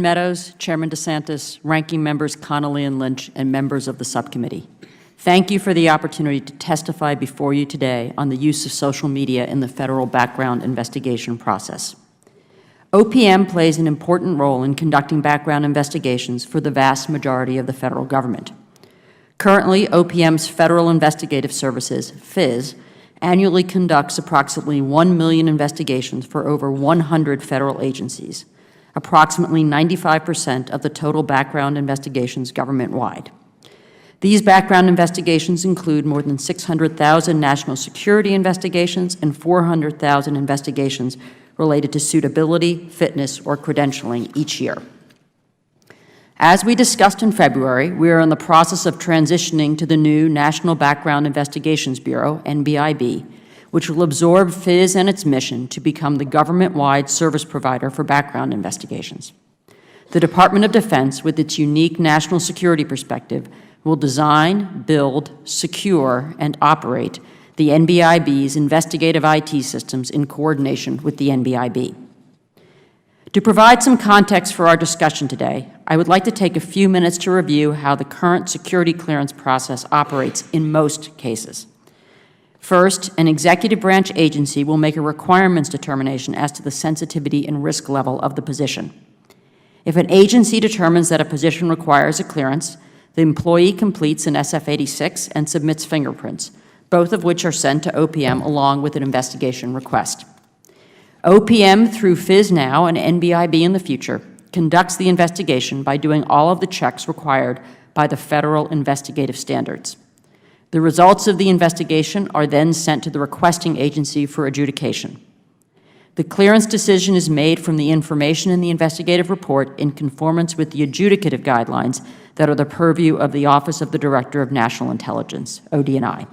Meadows, Chairman DeSantis, Ranking Members Connolly and Lynch, and members of the subcommittee. Thank you for the opportunity to testify before you today on the use of social media in the federal background investigation process. OPM plays an important role in conducting background investigations for the vast majority of the federal government. Currently, OPM's Federal Investigative Services, FIS, annually conducts approximately 1 million investigations for over 100 federal agencies, approximately 95% of the total background investigations government-wide. These background investigations include more than 600,000 national security investigations and 400,000 investigations related to suitability, fitness, or credentialing each year. As we discussed in February, we are in the process of transitioning to the new National Background Investigations Bureau, NBIB, which will absorb FIS and its mission to become the government-wide service provider for background investigations. The Department of Defense, with its unique national security perspective, will design, build, secure, and operate the NBIB's investigative IT systems in coordination with the NBIB. To provide some context for our discussion today, I would like to take a few minutes to review how the current security clearance process operates in most cases. First, an executive branch agency will make a requirements determination as to the sensitivity and risk level of the position. If an agency determines that a position requires a clearance, the employee completes an SF-86 and submits fingerprints, both of which are sent to OPM along with an investigation request. OPM, through FIS now and NBIB in the future, conducts the investigation by doing all of the checks required by the federal investigative standards. The results of the investigation are then sent to the requesting agency for adjudication. The clearance decision is made from the information in the investigative report in conformance with the adjudicative guidelines that are the purview of the Office of the Director of National Intelligence, ODNI.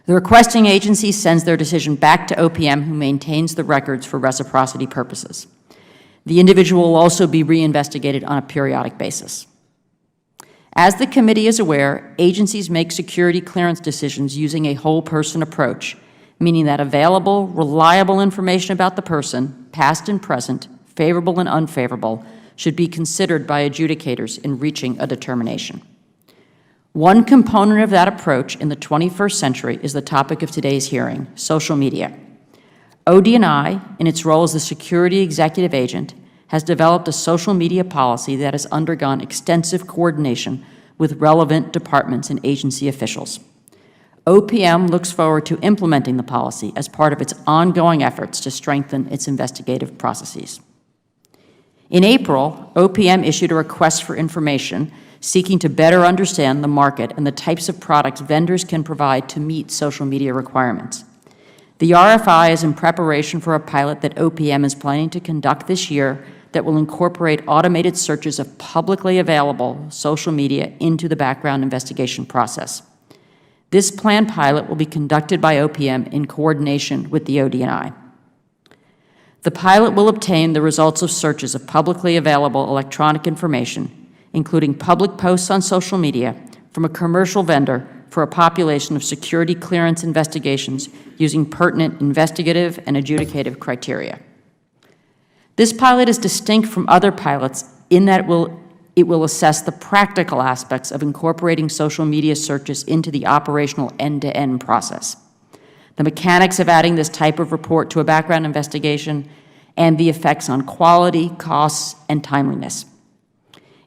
The requesting agency sends their decision back to OPM, who maintains the records for reciprocity purposes. The individual will also be reinvestigated on a periodic basis. As the committee is aware, agencies make security clearance decisions using a whole-person approach, meaning that available, reliable information about the person, past and present, favorable and unfavorable, should be considered by adjudicators in reaching a determination. One component of that approach in the 21st century is the topic of today's hearing, social media. ODNI, in its role as the security executive agent, has developed a social media policy that has undergone extensive coordination with relevant departments and agency officials. OPM looks forward to implementing the policy as part of its ongoing efforts to strengthen its investigative processes. In April, OPM issued a request for information seeking to better understand the market and the types of products vendors can provide to meet social media requirements. The RFI is in preparation for a pilot that OPM is planning to conduct this year that will incorporate automated searches of publicly available social media into the background investigation process. This planned pilot will be conducted by OPM in coordination with the ODNI. The pilot will obtain the results of searches of publicly available electronic information, including public posts on social media, from a commercial vendor for a population of security clearance investigations using pertinent investigative and adjudicative criteria. This pilot is distinct from other pilots in that it will assess the practical aspects of incorporating social media searches into the operational end-to-end process, the mechanics of adding this type of report to a background investigation, and the effects on quality, costs, and timeliness.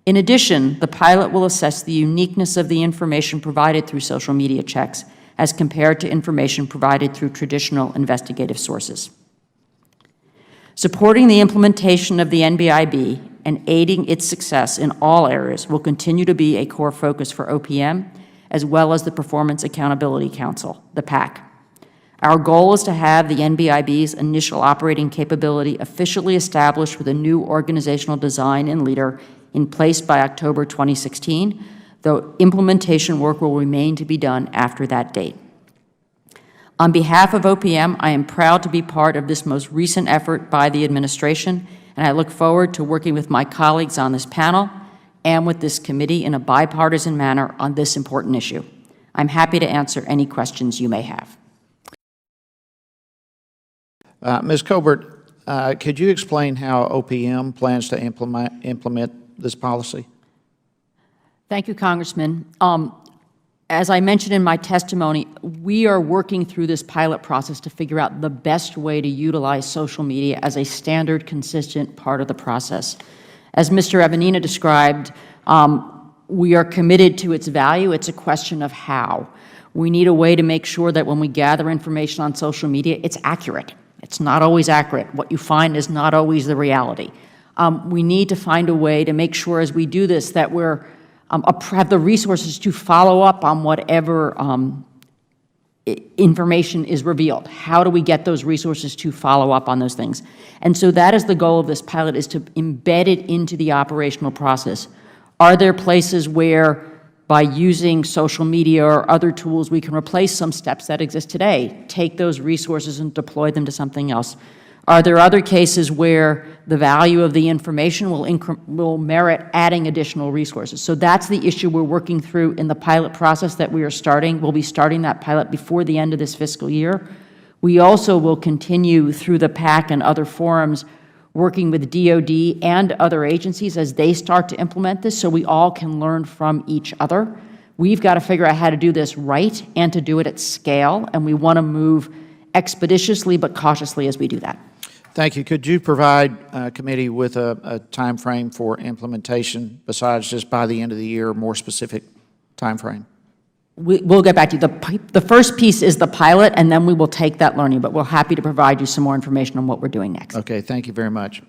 In addition, the pilot will assess the uniqueness of the information provided through social media checks as compared to information provided through traditional investigative sources. Supporting the implementation of the NBIB and aiding its success in all areas will continue to be a core focus for OPM, as well as the Performance Accountability Council, the PAC. Our goal is to have the NBIB's initial operating capability officially established with a new organizational design and leader in place by October 2016, though implementation work will remain to be done after that date. On behalf of OPM, I am proud to be part of this most recent effort by the administration, and I look forward to working with my colleagues on this panel and with this committee in a bipartisan manner on this important issue. I'm happy to answer any questions you may have. Ms. Cobert, Could you explain how OPM plans to implement this policy? Thank you, Congressman. As I mentioned in my testimony, we are working through this pilot process to figure out the best way to utilize social media as a standard, consistent part of the process. As Mr. Evanina described, we are committed to its value. It's a question of how. We need a way to make sure that when we gather information on social media, it's accurate. It's not always accurate. What you find is not always the reality. We need to find a way to make sure as we do this that we're have the resources to follow up on whatever information is revealed. How do we get those resources to follow up on those things? And so that is the goal of this pilot, is to embed it into the operational process. Are there places where, by using social media or other tools, we can replace some steps that exist today, take those resources and deploy them to something else? Are there other cases where the value of the information will merit adding additional resources? So that's the issue we're working through in the pilot process that we are starting. We'll be starting that pilot before the end of this fiscal year. We also will continue through the PAC and other forums working with DOD and other agencies as they start to implement this, so we all can learn from each other. We've got to figure out how to do this right and to do it at scale, and we want to move expeditiously but cautiously as we do that. Thank you. Could you provide committee with a time frame for implementation besides just by the end of the year, more specific time frame? We'll get back to you. The first piece is the pilot, and then we will take that learning, but we're happy to provide you some more information on what we're doing next. Okay, thank you very much.